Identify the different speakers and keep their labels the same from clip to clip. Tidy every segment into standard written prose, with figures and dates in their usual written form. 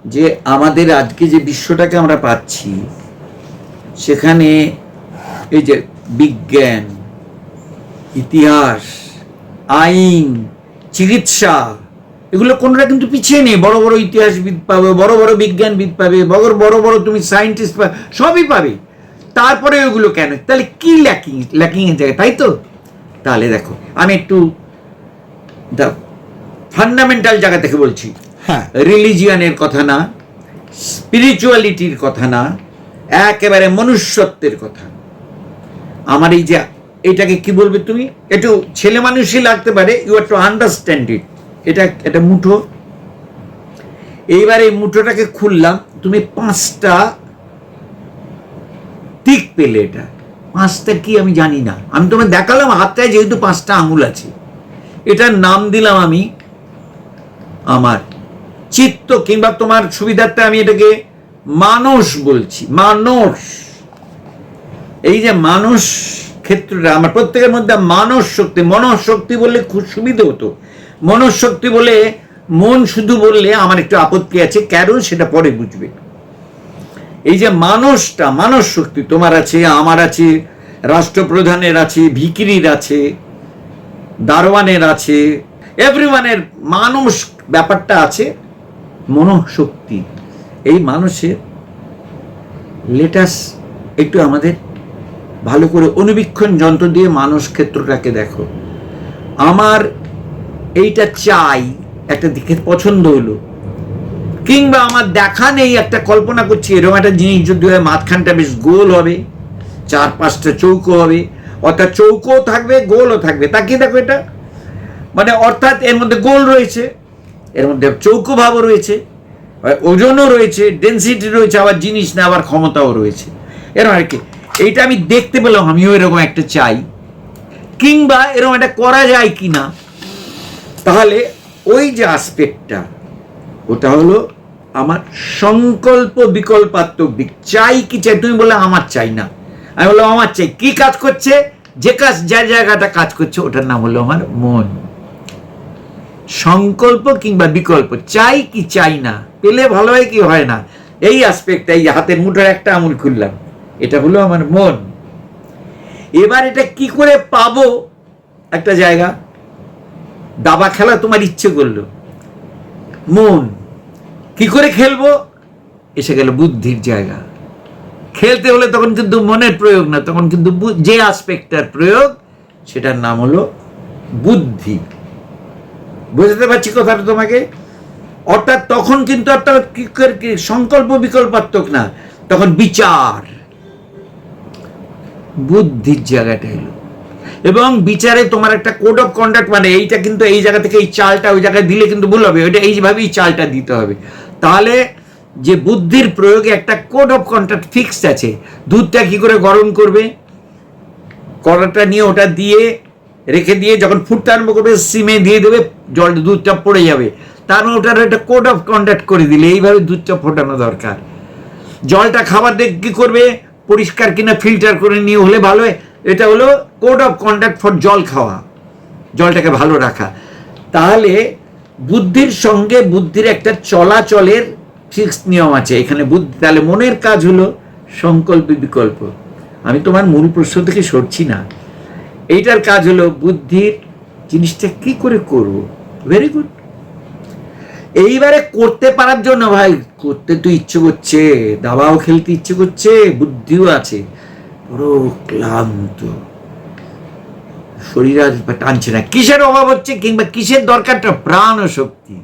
Speaker 1: যে আমাদের আজকে যে বিশ্বটাকে আমরা পাচ্ছি, সেখানে এই যে বিজ্ঞান, ইতিহাস, আইন, চিকিৎসা, এগুলো কোনোটা কিন্তু পিছিয়ে নেই। বড় বড় ইতিহাসবিদ পাবে, বড় বড় বিজ্ঞানবিদ পাবে, বড় বড় তুমি সায়েন্টিস্ট পাবে, সবই পাবে। তারপরে ওগুলো কেন? তাহলে কি ল্যাকিং এর জায়গায়, তাই তো? তাহলে দেখো, আমি একটু ফান্ডামেন্টাল জায়গা থেকে বলছি।
Speaker 2: হ্যাঁ,
Speaker 1: রিলিজিয়ানের কথা না, স্পিরিচুয়ালিটির কথা না, একেবারে মনুষ্যত্বের কথা। আমার এই যে এটাকে কি বলবে তুমি, একটু ছেলে মানুষই লাগতে পারে, you are to understand it. এটা মুঠো। এইবার এই মুঠোটাকে খুললাম, তুমি 5টা দিক পেলে। এটা 5টা কি আমি জানি না, আমি তোমায় দেখালাম হাতটায় যেহেতু 5টা আঙুল আছে। এটার নাম দিলাম আমি আমার চিত্ত, কিংবা তোমার সুবিধার্থে আমি এটাকে মানস বলছি। মানস, এই যে মানস ক্ষেত্রটা আমার প্রত্যেকের মধ্যে মানস শক্তি, মনঃশক্তি বললে খুব সুবিধা হতো। মনঃশক্তি বলে মন শুধু বললে আমার একটু আপত্তি আছে, কেন সেটা পরে বুঝবে। এই যে মানসটা, মানস শক্তি তোমার আছে, আমার আছে, রাষ্ট্রপ্রধানের আছে, ভিকিরির আছে, দারোয়ানের আছে, এভরিওয়ানের মানুষ ব্যাপারটা আছে, মনঃশক্তি। এই মানুষের লেটাস একটু আমাদের ভালো করে অনুবীক্ষণ যন্ত্র দিয়ে মানুষ ক্ষেত্রটাকে দেখো। আমার এইটা চাই, একটা দিকে পছন্দ হলো, কিংবা আমার দেখা নেই, একটা কল্পনা করছি এরকম একটা জিনিস যদি হয়, মাঝখানটা বেশ গোল হবে, 4-5টা চৌকো হবে, অর্থাৎ চৌকো থাকবে, গোলও থাকবে। তাকিয়ে দেখো এটা, মানে অর্থাৎ এর মধ্যে গোল রয়েছে, এর মধ্যে চৌকো ভাবও রয়েছে, ওজনও রয়েছে, ডেন্সিটি রয়েছে, আবার জিনিস না আবার ক্ষমতাও রয়েছে, এরকম আর কি। এইটা আমি দেখতে পেলাম, আমিও এরকম একটা চাই, কিংবা এরকম একটা করা যায় কিনা। তাহলে ওই যে আসপেক্টটা, ওটা হলো আমার সংকল্প বিকল্পাত্মক দিক। চাই কি চাই, তুমি বলে আমার চাই না, আমি বললাম আমার চাই। কি কাজ করছে, যে কাজ, যে জায়গাটা কাজ করছে, ওটার নাম হলো আমার মন। সংকল্প কিংবা বিকল্প, চাই কি চাই না, পেলে ভালো হয় কি হয় না, এই আসপেক্ট। এই হাতের মুঠোর একটা আঙুল খুললাম, এটা হলো আমার মন। এবার এটা কি করে পাবো? একটা জায়গা, দাবা খেলা তোমার ইচ্ছে করলো, মন কি করে খেলবো, এসে গেল বুদ্ধির জায়গা। খেলতে হলে তখন কিন্তু মনের প্রয়োগ না, তখন কিন্তু যে আসপেক্টটার প্রয়োগ, সেটার নাম হলো বুদ্ধি। বুঝতে পারছি কথাটা তোমাকে? অর্থাৎ তখন কিন্তু অর্থাৎ কি সংকল্প বিকল্পাত্মক না, তখন বিচার, বুদ্ধির জায়গাটা এলো। এবং বিচারে তোমার একটা কোড অফ কন্ডাক্ট, মানে এইটা কিন্তু এই জায়গা থেকে এই চালটা ওই জায়গায় দিলে কিন্তু ভুল হবে, ওইটা এইভাবেই চালটা দিতে হবে। তাহলে যে বুদ্ধির প্রয়োগে একটা কোড অফ কন্ডাক্ট ফিক্সড আছে। দুধটা কি করে গরম করবে, কড়াটা নিয়ে ওটা দিয়ে রেখে দিয়ে যখন ফুটতে আরম্ভ করবে, সিমে দিয়ে দেবে, জল দুধটা পড়ে যাবে। তার মানে ওটার একটা কোড অফ কন্ডাক্ট করে দিলে এইভাবে দুধটা ফোটানো দরকার। জলটা খাবার দিয়ে কি করবে, পরিষ্কার কিনা ফিল্টার করে নিয়ে হলে ভালো হয়। এটা হলো কোড অফ কন্ডাক্ট ফর জল খাওয়া, জলটাকে ভালো রাখা। তাহলে বুদ্ধির সঙ্গে বুদ্ধির একটা চলাচলের ফিক্স নিয়ম আছে এখানে বুদ্ধি। তাহলে মনের কাজ হলো সংকল্প বিকল্প। আমি তোমার মূল প্রশ্ন থেকে সরছি না, এইটার কাজ হলো বুদ্ধির জিনিসটা কি করে করব। Very good. এইবারে করতে পারার জন্য, ভাই করতে তো ইচ্ছে করছে, দাবাও খেলতে ইচ্ছে করছে, বুদ্ধিও আছে, পুরো ক্লান্ত, শরীর আজ টানছে না। কিসের অভাব হচ্ছে কিংবা কিসের দরকারটা? প্রাণ ও শক্তি।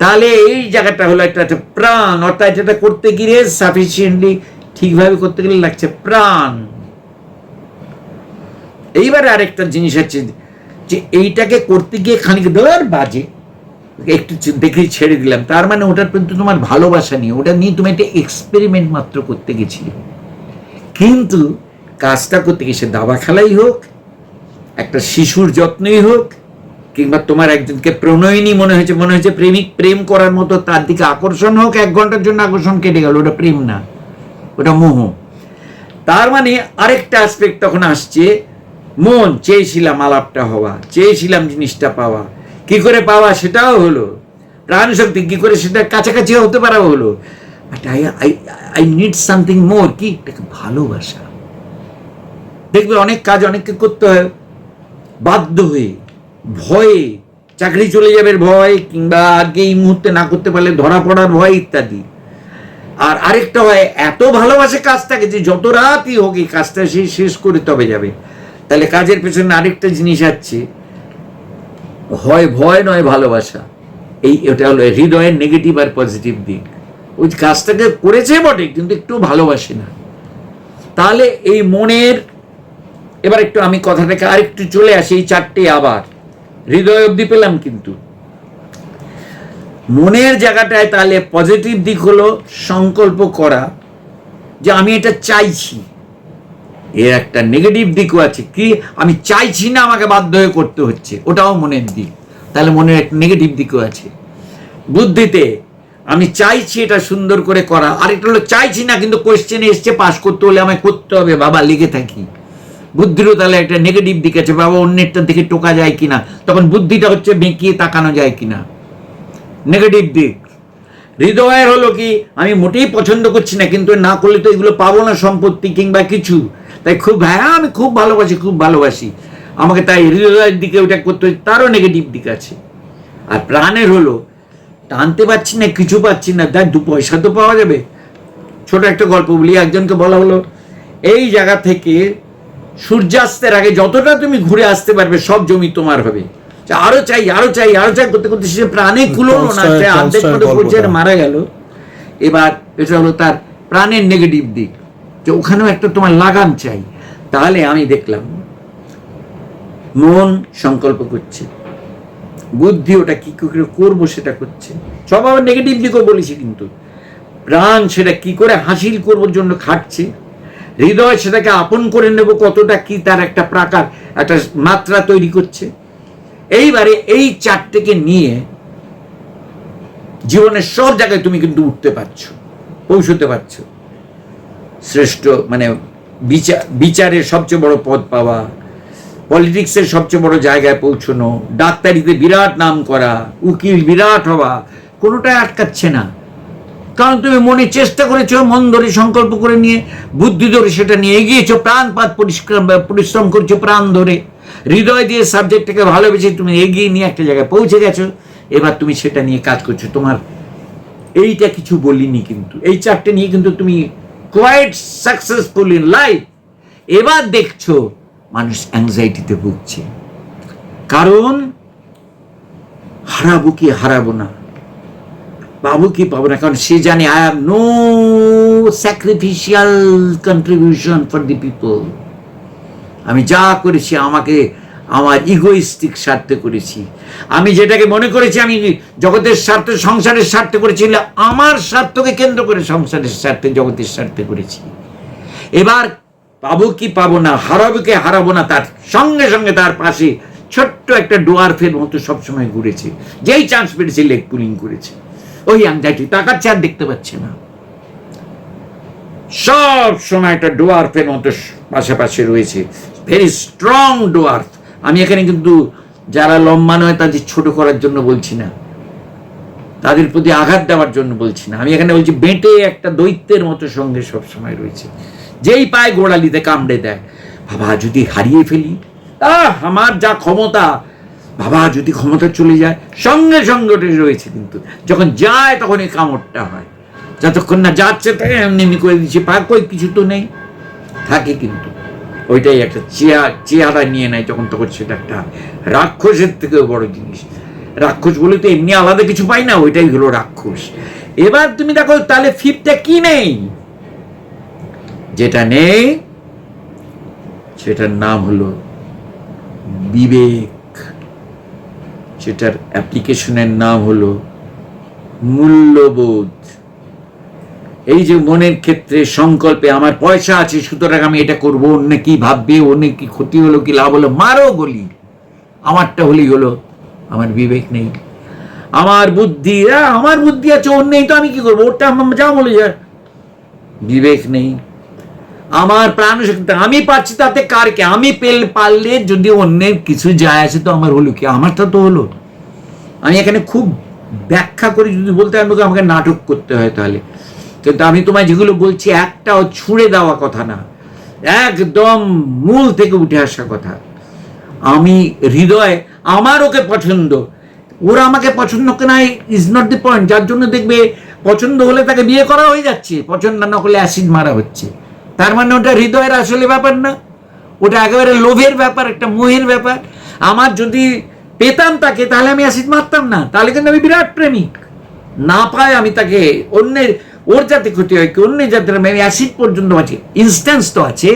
Speaker 1: তাহলে এই জায়গাটা হলো একটা প্রাণ, অর্থাৎ যেটা করতে গিয়ে সাফিসিয়েন্টলি ঠিকভাবে করতে গেলে লাগছে প্রাণ। এইবারে আরেকটা জিনিস আছে যে এইটাকে করতে গিয়ে খানিক দেওয়ার বাজে, একটু দেখে ছেড়ে দিলাম, তার মানে ওটার প্রতি তোমার ভালোবাসা নিয়ে, ওটা নিয়ে তুমি একটা এক্সপেরিমেন্ট মাত্র করতে গেছিলে। কিন্তু কাজটা করতে গিয়ে সে দাবা খেলাই হোক, একটা শিশুর যত্নই হোক, কিংবা তোমার একজনকে প্রণয়িনী মনে হয়েছে প্রেমিক প্রেম করার মতো, তার দিকে আকর্ষণ হোক, 1 ঘন্টার জন্য আকর্ষণ কেটে গেল, ওটা প্রেম না, ওটা মোহ। তার মানে আরেকটা অ্যাসপেক্ট তখন আসছে, মন চেয়েছিলাম আলাপটা হওয়া, চেয়েছিলাম জিনিসটা পাওয়া, কি করে পাওয়া সেটাও হলো। প্রাণ শক্তি কি করে সেটা কাছাকাছি হতে পারা হলো, but I need something more, কি ভালোবাসা। দেখবে অনেক কাজ অনেককে করতে হয় বাধ্য হয়ে, ভয়ে, চাকরি চলে যাবে ভয়, কিংবা আগে এই মুহূর্তে না করতে পারলে ধরা পড়ার ভয় ইত্যাদি। আর আরেকটা হয় এত ভালোবাসে কাজটাকে যে যত রাতই হোক এই কাজটা সে শেষ করে তবে যাবে। তাহলে কাজের পেছনে আরেকটা জিনিস আছে, হয় ভয় নয় ভালোবাসা। এটা হলো হৃদয়ের নেগেটিভ আর পজিটিভ দিক। ওই কাজটাকে করেছে বটে কিন্তু একটু ভালোবাসে না। তাহলে এই মনের, এবার একটু আমি কথাটাকে আরেকটু চলে আসি, এই চারটে আবার হৃদয় অবধি পেলাম, কিন্তু মনের জায়গাটায় তাহলে পজিটিভ দিক হলো সংকল্প করা যে আমি এটা চাইছি। এর একটা নেগেটিভ দিকও আছে, কি আমি চাইছি না, আমাকে বাধ্য হয়ে করতে হচ্ছে, ওটাও মনের দিক। তাহলে মনের একটা নেগেটিভ দিকও আছে। বুদ্ধিতে আমি চাইছি এটা সুন্দর করে করা, আরেকটা হলো চাইছি না কিন্তু কোয়েশ্চেনে এসছে পাস করতে হলে আমায় করতে হবে, বাবা লিখে থাকি। বুদ্ধিরও তাহলে একটা নেগেটিভ দিক আছে, বাবা অন্যেরটা দিকে টোকা যায় কিনা, তখন বুদ্ধিটা হচ্ছে বেঁকিয়ে তাকানো যায় কিনা, নেগেটিভ দিক। হৃদয়ের হলো কি আমি মোটেই পছন্দ করছি না, কিন্তু না করলে তো এগুলো পাবো না, সম্পত্তি কিংবা কিছু, তাই খুব হ্যাঁ আমি খুব ভালোবাসি, খুব ভালোবাসি, আমাকে তাই হৃদয়ের দিকে ওটা করতে হচ্ছে, তারও নেগেটিভ দিক আছে। আর প্রাণের হলো টানতে পারছি না, কিছু পাচ্ছি না, তাই 2 পয়সা তো পাওয়া যাবে। ছোট একটা গল্প বলি, একজনকে বলা হলো এই জায়গা থেকে সূর্যাস্তের আগে যতটা তুমি ঘুরে আসতে পারবে সব জমি তোমার হবে, আরো চাই আরো চাই আরো চাই করতে করতে সে প্রাণে কুলোনো না, সে অর্ধেক মতো পর্যায়ে মারা গেল। এবার এটা হলো তার প্রাণের নেগেটিভ দিক, যে ওখানেও একটা তোমার লাগাম চাই। তাহলে আমি দেখলাম মন সংকল্প করছে, বুদ্ধি ওটা কি করে করবো সেটা করছে, সব আবার নেগেটিভ দিকও বলেছি, কিন্তু প্রাণ সেটা কি করে হাসিল করবার জন্য খাটছে, হৃদয় সেটাকে আপন করে নেব কতটা, কি তার একটা প্রাকার, একটা মাত্রা তৈরি করছে। এইবারে এই চারটেকে নিয়ে জীবনের সব জায়গায় তুমি কিন্তু উঠতে পারছো, পৌঁছতে পারছো। শ্রেষ্ঠ মানে বিচারের সবচেয়ে বড় পদ পাওয়া, পলিটিক্সের সবচেয়ে বড় জায়গায় পৌঁছনো, ডাক্তারিতে বিরাট নাম করা, উকিল বিরাট হওয়া, কোনোটাই আটকাচ্ছে না। কারণ তুমি মনে চেষ্টা করেছো, মন ধরে সংকল্প করে নিয়ে, বুদ্ধি ধরে সেটা নিয়ে এগিয়েছো, প্রাণপাত পরিশ্রম করছো, প্রাণ ধরে হৃদয় দিয়ে সাবজেক্টটাকে ভালোবেসে তুমি এগিয়ে নিয়ে একটা জায়গায় পৌঁছে গেছো। এবার তুমি সেটা নিয়ে কাজ করছো। তোমার এইটা কিছু বলিনি, কিন্তু এই চারটে নিয়ে কিন্তু তুমি কোয়াইট সাকসেসফুল ইন লাইফ। এবার দেখছো মানুষ অ্যাংজাইটিতে ভুগছে, কারণ হারাবো কি হারাবো না, পাবো কি পাবো না, কারণ সে জানে I have no sacrificial contribution for the people. আমি যা করেছি আমাকে আমার ইগোইস্টিক স্বার্থে করেছি, আমি যেটাকে মনে করেছি আমি জগতের স্বার্থে সংসারের স্বার্থে করেছি, আমার স্বার্থকে কেন্দ্র করে সংসারের স্বার্থে জগতের স্বার্থে করেছি। এবার পাবো কি পাবো না, হারাবো কি হারাবো না, তার সঙ্গে সঙ্গে তার পাশে ছোট্ট একটা ডোয়ার্ফের মতো সবসময় ঘুরেছে, যেই চান্স পেয়েছে লেগ পুলিং করেছে। ওই অ্যাংজাইটি তাকাচ্ছে আর দেখতে পাচ্ছে না, সব সময় একটা ডোয়ার্ফের মতো পাশাপাশি রয়েছে, ভেরি স্ট্রং ডোয়ার্ফ। আমি এখানে কিন্তু যারা লম্বা নয় তাদের ছোট করার জন্য বলছি না, তাদের প্রতি আঘাত দেওয়ার জন্য বলছি না, আমি এখানে বলছি বেঁটে একটা দৈত্যের মতো সঙ্গে সবসময় রয়েছে, যেই পায় গোড়ালিতে কামড়ে দেয়। বাবা যদি হারিয়ে ফেলি, আমার যা ক্ষমতা, বাবা যদি ক্ষমতা চলে যায়, সঙ্গে সঙ্গে রয়েছে, কিন্তু যখন যায় তখন এই কামড়টা হয়, যতক্ষণ না যাচ্ছে তাই এমনি এমনি করে দিচ্ছে, পাক কই কিছু তো নেই, থাকে কিন্তু ওইটাই একটা চেহারা নিয়ে নেয় যখন, তখন সেটা একটা রাক্ষসের থেকেও বড় জিনিস। রাক্ষস বলে তো এমনি আলাদা কিছু পাই না, ওইটাই হলো রাক্ষস। এবার তুমি দেখো তাহলে ফিফটা কি নেই, যেটা নেই সেটার নাম হলো বিবেক, সেটার অ্যাপ্লিকেশনের নাম হলো মূল্যবোধ। এই যে মনের ক্ষেত্রে সংকল্পে আমার পয়সা আছে সুতরাং আমি এটা করবো, অন্য কি ভাববে, অন্য কি ক্ষতি হলো কি লাভ হলো, মারো গলি, আমারটা হলেই হলো। আমার বিবেক নেই, আমার বুদ্ধি আছে, ওর নেই তো আমি কি করবো, ওরটা যা বলে যায়, বিবেক নেই। আমার প্রাণ শক্তি আমি পাচ্ছি, তাতে কার কে, আমি পারলে যদি অন্যের কিছু যায় আসে তো আমার হলো কি, আমারটা তো হলো। আমি এখানে খুব ব্যাখ্যা করে যদি বলতে আমাকে নাটক করতে হয় তাহলে। কিন্তু আমি তোমায় যেগুলো বলছি একটাও ছুঁড়ে দেওয়া কথা না, একদম মূল থেকে উঠে আসা কথা। আমি হৃদয়, আমার ওকে পছন্দ, ওরা আমাকে পছন্দ কেনা ইজ নট দি পয়েন্ট। যার জন্য দেখবে পছন্দ হলে তাকে বিয়ে করা হয়ে যাচ্ছে, পছন্দ না হলে অ্যাসিড মারা হচ্ছে। তার মানে ওটা হৃদয়ের আসলে ব্যাপার না, ওটা একেবারে লোভের ব্যাপার, একটা মোহের ব্যাপার। আমার যদি পেতাম তাকে, তাহলে আমি অ্যাসিড মারতাম না, তাহলে কিন্তু আমি বিরাট প্রেমিক। না পায় আমি তাকে, অন্যের, ওর যাতে ক্ষতি হয় কি অন্যের যাতে আমি অ্যাসিড পর্যন্ত আছে। ইনস্ট্যান্স তো আছে,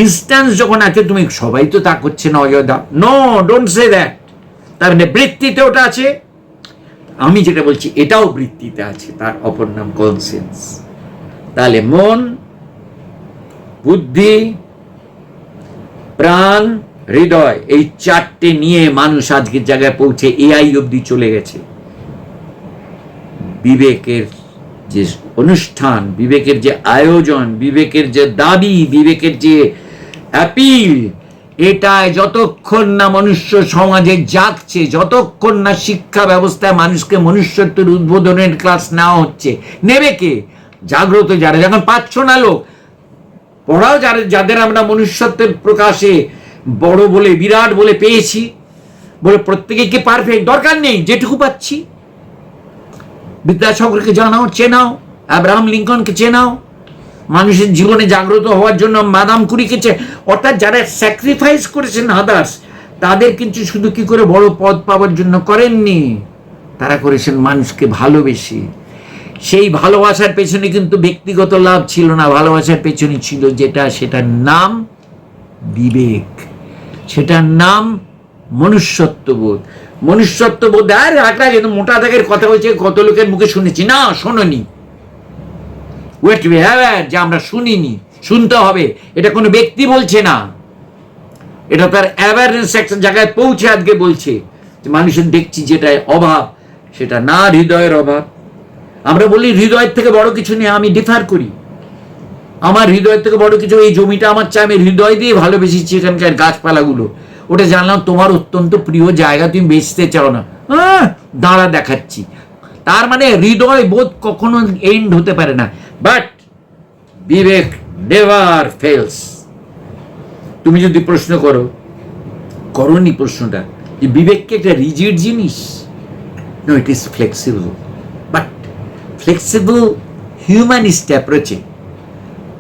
Speaker 1: ইনস্ট্যান্স যখন আছে, তুমি সবাই তো তা করছে না Ayodhya, no don't say that. তার মানে বৃত্তিতে ওটা আছে, আমি যেটা বলছি এটাও বৃত্তিতে আছে, তার অপর নাম কনসেন্স। তাহলে মন, বুদ্ধি, প্রাণ, হৃদয়, এই চারটে নিয়ে মানুষ আজকের জায়গায় পৌঁছে এআই অব্দি চলে গেছে। বিবেকের যে অনুষ্ঠান, বিবেকের যে আয়োজন, বিবেকের যে দাবি, বিবেকের যে অ্যাপিল, এটাই যতক্ষণ না মনুষ্য সমাজে জাগছে, যতক্ষণ না শিক্ষা ব্যবস্থায় মানুষকে মনুষ্যত্বের উদ্বোধনের ক্লাস নেওয়া হচ্ছে, নেবে কে? জাগ্রত যারা। যখন পাচ্ছ না লোক পড়াও, যাদের আমরা মনুষ্যত্বের প্রকাশে বড় বলে, বিরাট বলে পেয়েছি, বলে প্রত্যেকে কি পারফেক্ট? দরকার নেই, যেটুকু পাচ্ছি। বিদ্যাসাগরকে জানাও, চেনাও, আব্রাহাম লিঙ্কনকে চেনাও, মানুষের জীবনে জাগ্রত হওয়ার জন্য মাদাম কুরিকে অর্থাৎ যারা স্যাক্রিফাইস করেছেন আদার্স, তাদের কিন্তু শুধু কি করে বড় পদ পাওয়ার জন্য করেননি, তারা করেছেন মানুষকে ভালোবেসে। সেই ভালোবাসার পেছনে কিন্তু ব্যক্তিগত লাভ ছিল না, ভালোবাসার পেছনে ছিল যেটা, সেটার নাম বিবেক, সেটার নাম মনুষ্যত্ববোধ। মনুষ্যত্ববোধ আর একটা যেন মোটা দাগের কথা হয়েছে, কত লোকের মুখে শুনেছি, না শোনোনি, ওয়েট বি হ্যাভার, যে আমরা শুনিনি, শুনতে হবে। এটা কোনো ব্যক্তি বলছে না, এটা তার অ্যাওয়ারনেস একটা জায়গায় পৌঁছে আজকে বলছে যে মানুষের দেখছি যেটাই অভাব, সেটা না হৃদয়ের অভাব। আমরা বলি হৃদয়ের থেকে বড় কিছু নেই, আমি ডিফার করি। আমার হৃদয়ের থেকে বড় কিছু, এই জমিটা আমার চাই, আমি হৃদয় দিয়ে ভালোবেসেছি এখানকার গাছপালাগুলো, ওটা জানলাম তোমার অত্যন্ত প্রিয় জায়গা, তুমি বেচতে চাও না, দাঁড়া দেখাচ্ছি। তার মানে হৃদয় বোধ কখনো এন্ড হতে পারে না, বাট বিবেক নেভার ফেলস। তুমি যদি প্রশ্ন করনি প্রশ্নটা, যে বিবেক কি একটা রিজিড জিনিস? No, it is flexible, but flexible humanist অ্যাপ্রোচে।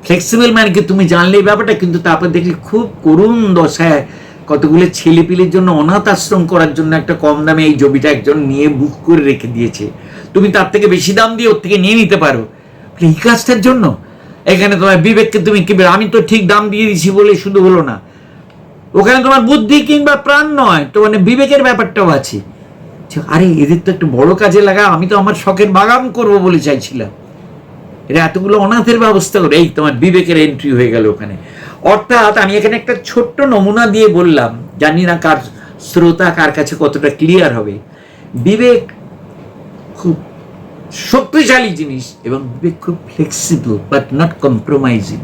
Speaker 1: ফ্লেক্সিবল মানে কি তুমি জানলে এই ব্যাপারটা, কিন্তু তারপর দেখলে খুব করুণ দশায় কতগুলো ছেলেপিলের জন্য অনাথ আশ্রম করার জন্য একটা কম দামে এই জমিটা একজন নিয়ে বুক করে রেখে দিয়েছে, তুমি তার থেকে বেশি দাম দিয়ে ওর থেকে নিয়ে নিতে পারো এই কাজটার জন্য। এখানে তোমার বিবেককে তুমি কি, আমি তো ঠিক দাম দিয়ে দিছি বলে শুধু হলো না, ওখানে তোমার বুদ্ধি কিংবা প্রাণ নয়, তো মানে বিবেকের ব্যাপারটাও আছে। আরে এদের তো একটু বড় কাজে লাগা, আমি তো আমার শখের বাগান করবো বলে চাইছিলাম, এরা এতগুলো অনাথের ব্যবস্থা করে, এই তোমার বিবেকের এন্ট্রি হয়ে গেল ওখানে। অর্থাৎ আমি এখানে একটা ছোট্ট নমুনা দিয়ে বললাম, জানি না কার শ্রোতা কার কাছে কতটা ক্লিয়ার হবে। বিবেক খুব শক্তিশালী জিনিস এবং বিবেক খুব ফ্লেক্সিবল বাট নট কম্প্রোমাইজিং।